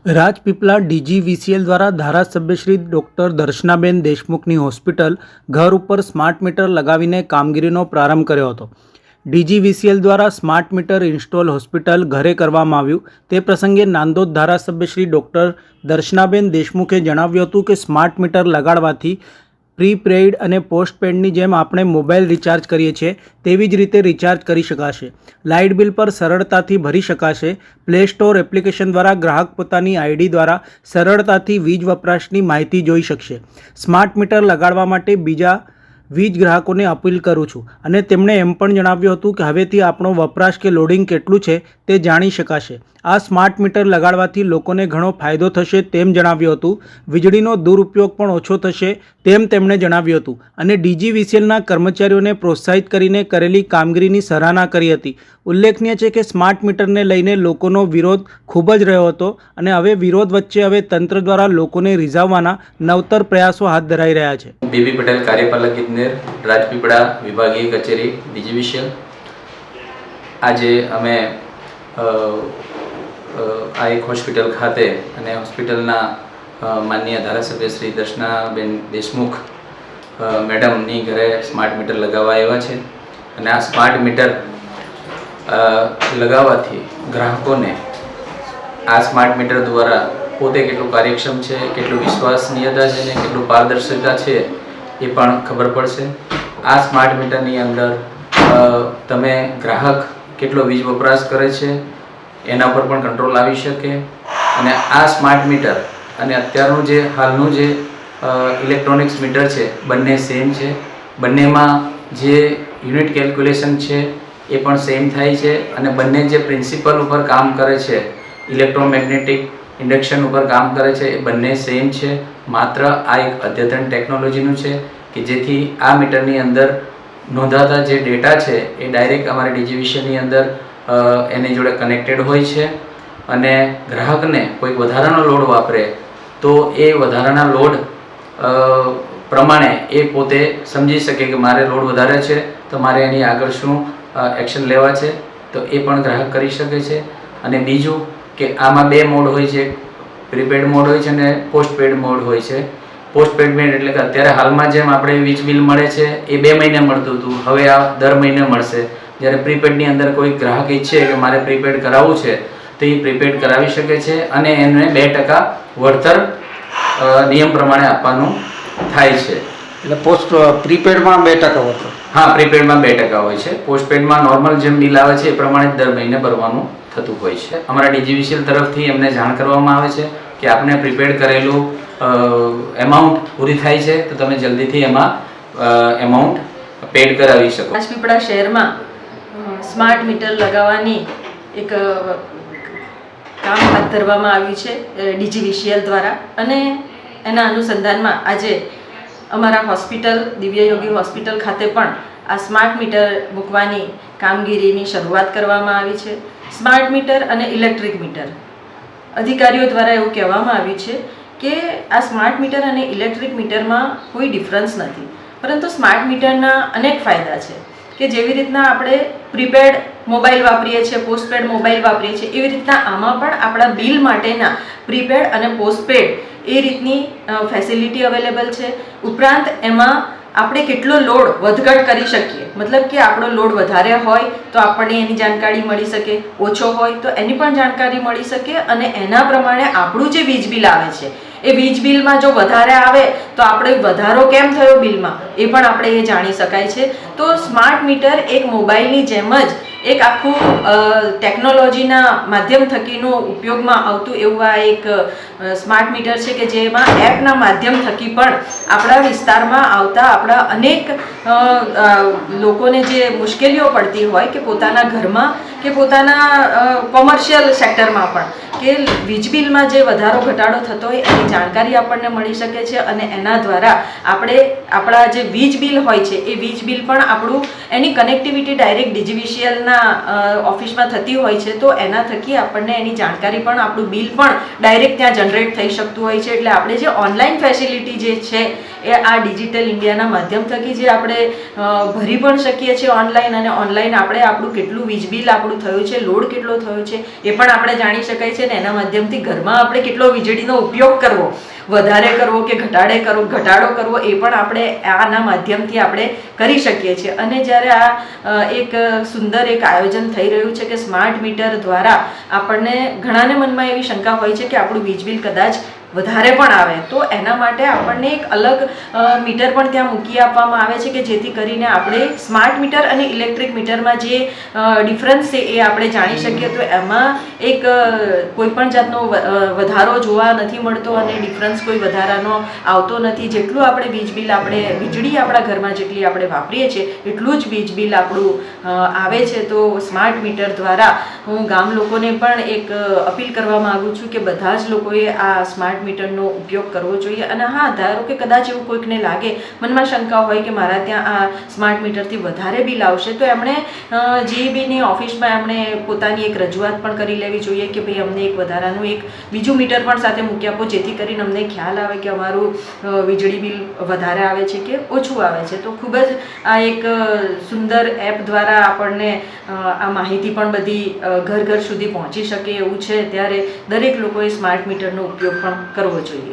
Rajpipla DGVCL દ્વારા ધારાસભ્ય Shri doctor દર્શનાબેન દેશમુખની hospital ઘર ઉપર સ્માર્ટ મીટર લગાવીને કામગીરીનો પ્રારંભ કર્યો હતો। ડીજીવીસીએલ દ્વારા સ્માર્ટ મીટર ઇન્સ્ટોલ હોસ્પિટલ ઘરે કરવામાં આવ્યું। તે પ્રસંગે નાંદોદ ધારાસભ્ય શ્રી ડૉક્ટર દર્શનાબેન દેશમુખે જણાવ્યું હતું કે સ્માર્ટ મીટર લગાડવાથી પ્રીપેઇડ અને પોસ્ટપેડની જેમ આપણે મોબાઈલ રિચાર્જ કરીએ છીએ તેવી જ રીતે રિચાર્જ કરી શકાશે। લાઇટ બિલ પર સરળતાથી ભરી શકાશે। પ્લે સ્ટોર એપ્લિકેશન દ્વારા ગ્રાહક પોતાની આઈડી દ્વારા સરળતાથી વીજ વપરાશની માહિતી જોઈ શકશે। સ્માર્ટ મીટર લગાડવા માટે બીજા વીજ ગ્રાહકોને અપીલ કરું છું અને તેમણે એમ પણ જણાવ્યું હતું કે હવેથી આપણો વપરાશ કે લોડિંગ કેટલું છે તે જાણી શકાશે। આ સ્માર્ટ મીટર લગાડવાથી લોકોને ઘણો ફાયદો થશે તેમ જણાવ્યું હતું। વીજળીનો દુરુપયોગ પણ ઓછો થશે તેમ તેમણે જણાવ્યું હતું અને ડીજીવીસીએલના કર્મચારીઓને પ્રોત્સાહિત કરીને કરેલી કામગીરીની સરાહના કરી હતી। ઉલ્લેખનીય છે કે સ્માર્ટ મીટરને લઈને લોકોનો વિરોધ ખૂબ જ રહ્યો હતો અને હવે વિરોધ વચ્ચે હવે તંત્ર દ્વારા લોકોને રીઝવવાના નવતર પ્રયાસો હાથ ધરાઈ રહ્યા છે। બીબી પટેલ કાર્યપાલક ઇજનેર રાજપીપળા વિભાગીય કચેરી ડીજીવીસીએલ। આજે અમે આ એક હોસ્પિટલ ખાતે અને હોસ્પિટલના માનનીય ધારાસભ્ય શ્રી દર્શનાબેન દેશમુખ મેડમની ઘરે સ્માર્ટ મીટર લગાવવા આવ્યા છે અને આ સ્માર્ટ મીટર લગાવવાથી ગ્રાહકોને આ સ્માર્ટ મીટર દ્વારા પોતે કેટલું કાર્યક્ષમ છે, કેટલું વિશ્વસનીયતા છે અને કેટલું પારદર્શિતા છે એ પણ ખબર પડશે। આ સ્માર્ટ મીટરની અંદર તમે ગ્રાહક કેટલો વીજ વપરાશ કરે છે એના પર પણ કંટ્રોલ આવી શકે અને આ સ્માર્ટ મીટર અને અત્યારનું જે હાલનું જે ઇલેક્ટ્રોનિક્સ મીટર છે બંને સેમ છે। બંનેમાં જે યુનિટ કેલ્ક્યુલેશન છે એ પણ સેમ થાય છે અને બંને જે પ્રિન્સિપલ ઉપર કામ કરે છે, ઇલેક્ટ્રોમેગ્નેટિક ઇન્ડક્શન ઉપર કામ કરે છે, એ બંને સેમ છે। માત્ર આ એક અદ્યતન ટેકનોલોજીનું છે કે જેથી આ મીટરની અંદર નોંધાતા જે ડેટા છે એ ડાયરેક્ટ અમારે ડીજીવીસીએલની અંદર એની જોડે કનેક્ટેડ હોય છે અને ગ્રાહકને કોઈ વધારાનો લોડ વાપરે તો એ વધારાના લોડ પ્રમાણે એ પોતે સમજી શકે કે મારે લોડ વધારે છે તો મારે એની આગળ શું એક્શન લેવા છે તો એ પણ ગ્રાહક કરી શકે છે। અને બીજું કે આમાં બે મોડ હોય છે, પ્રીપેડ મોડ હોય છે અને પોસ્ટપેડ મોડ હોય છે। પોસ્ટપેડ મોડ એટલે કે અત્યારે હાલમાં જેમ આપણે વીજ બિલ મળે છે એ 2 મહિને મળતું હતું, હવે આ દર મહિને મળશે। જ્યારે પ્રીપેડની અંદર કોઈ ગ્રાહક ઈચ્છે કે મારે પ્રીપેડ કરાવવું છે તો એ પ્રીપેડ કરાવી શકે છે અને એને 2% વળતર નિયમ પ્રમાણે આપવાનું થાય છે। એટલે પ્રીપેડમાં 2% વળતર? હા, પ્રીપેડમાં 2% હોય છે। પોસ્ટપેડમાં નોર્મલ જેમ બિલ આવે છે એ પ્રમાણે દર મહિને ભરવાનું થતું હોય છે। અમારા ડીજીવીસીએલ તરફથી એમને જાણ કરવામાં આવે છે કે આપણે પ્રીપેડ કરેલું એમાઉન્ટ પૂરી થાય છે તો તમે જલ્દીથી એમાં એમાઉન્ટ પેડ કરાવી શકો। રાજપીપળા શહેરમાં સ્માર્ટ મીટર લગાવવાની એક કામ હાથ ધરવામાં આવ્યું છે ડીજીવીસીએલ દ્વારા અને એના અનુસંધાનમાં આજે અમારા હોસ્પિટલ દિવ્યયોગી હોસ્પિટલ ખાતે પણ આ સ્માર્ટ મીટર મૂકવાની કામગીરીની શરૂઆત કરવામાં આવી છે। સ્માર્ટ મીટર અને ઇલેક્ટ્રિક મીટર અધિકારીઓ દ્વારા એવું કહેવામાં આવ્યું છે કે આ સ્માર્ટ મીટર અને ઇલેક્ટ્રિક મીટરમાં કોઈ ડિફરન્સ નથી, પરંતુ સ્માર્ટ મીટરના અનેક ફાયદા છે કે જેવી રીતના આપણે પ્રીપેડ મોબાઈલ વાપરીએ છીએ, પોસ્ટપેડ મોબાઈલ વાપરીએ છીએ, એવી રીતના આમાં પણ આપણા બિલ માટેના પ્રીપેડ અને પોસ્ટપેડ એ રીતની ફેસિલિટી અવેલેબલ છે। ઉપરાંત એમાં આપણે કેટલો લોડ વધઘટ કરી શકીએ, મતલબ કે આપણો લોડ વધારે હોય તો આપણને એની જાણકારી મળી શકે, ઓછો હોય તો એની પણ જાણકારી મળી શકે અને એના પ્રમાણે આપણું જે વીજ બિલ આવે છે એ વીજ બિલમાં જો વધારે આવે તો આપણે વધારો કેમ થયો બિલમાં એ પણ આપણે એ જાણી શકાય છે। તો સ્માર્ટ મીટર એક મોબાઈલની જેમ જ એક આખું ટેકનોલોજીના માધ્યમ થકીનું ઉપયોગમાં આવતું એવું આ એક સ્માર્ટ મીટર છે કે જેમાં એપના માધ્યમ થકી પણ આપણા વિસ્તારમાં આવતા આપણા અનેક લોકોને જે મુશ્કેલીઓ પડતી હોય કે પોતાના ઘરમાં કે પોતાના કોમર્શિયલ સેક્ટરમાં પણ કે વીજ બિલમાં જે વધારો ઘટાડો થતો હોય એની જાણકારી આપણને મળી શકે છે અને એના દ્વારા આપણે આપણા જે વીજ બિલ હોય છે એ વીજ બિલ પણ આપણું એની કનેક્ટિવિટી ડાયરેક્ટ ડીજીવીસીએલના પોતાના ઓફિસમાં થતી હોય છે, તો એના થકી આપણને એની જાણકારી પણ, આપણું બિલ પણ ડાયરેક્ટ ત્યાં જનરેટ થઈ શકતું હોય છે. એટલે આપણે જે ઓનલાઈન ફેસિલિટી જે છે એ આ ડિજિટલ ઇન્ડિયાના માધ્યમ થકી જે આપણે ભરી પણ શકીએ છીએ ઓનલાઈન, અને ઓનલાઈન આપણે આપણું કેટલું વીજ બિલ આપણું થયું છે, લોડ કેટલો થયો છે એ પણ આપણે જાણી શકાય છે. ને એના માધ્યમથી ઘરમાં આપણે કેટલો વીજળીનો ઉપયોગ કરવો, વધારે કરવો કે ઘટાડો કરવો એ પણ આપણે આના માધ્યમથી આપણે કરી શકીએ છીએ. અને જ્યારે આ એક સુંદર એક આયોજન થઈ રહ્યું છે કે સ્માર્ટ મીટર દ્વારા આપણને ઘણાને મનમાં એવી શંકા હોય છે કે આપણું વીજ બિલ કદાચ વધારે પણ આવે, તો એના માટે આપણને એક અલગ મીટર પણ ત્યાં મૂકી આપવામાં આવે છે કે જેથી કરીને આપણે સ્માર્ટ મીટર અને ઇલેક્ટ્રિક મીટરમાં જે ડિફરન્સ છે એ આપણે જાણી શકીએ. તો એમાં એક કોઈ પણ જાતનો વધારો જોવા નથી મળતો અને ડિફરન્સ કોઈ વધારાનો આવતો નથી. જેટલું આપણે વીજળી આપણા ઘરમાં જેટલી આપણે વાપરીએ છીએ એટલું જ વીજ બિલ આપણું આવે છે. તો સ્માર્ટ મીટર દ્વારા હું ગામ લોકોને પણ એક અપીલ કરવા માગું છું કે બધા જ લોકોએ આ સ્માર્ટ મીટરનો ઉપયોગ કરવો જોઈએ. અને હા, ધારો કે કદાચ એવું કોઈકને લાગે, મનમાં શંકા હોય કે મારા ત્યાં આ સ્માર્ટ મીટરથી વધારે બિલ આવશે, તો એમણે GEBની ઓફિસમાં એમણે પોતાની એક રજૂઆત પણ કરી લેવી જોઈએ કે ભાઈ અમને એક વધારાનું એક બીજું મીટર પણ સાથે મૂકી આપો, જેથી કરીને અમને ખ્યાલ આવે કે અમારું વીજળી બિલ વધારે આવે છે કે ઓછું આવે છે. તો ખૂબ જ આ એક સુંદર એપ દ્વારા આપણને આ માહિતી પણ બધી ઘર સુધી પહોંચી શકે એવું છે. ત્યારે દરેક લોકોએ સ્માર્ટ મીટરનો ઉપયોગ પણ કરવો જોઈએ.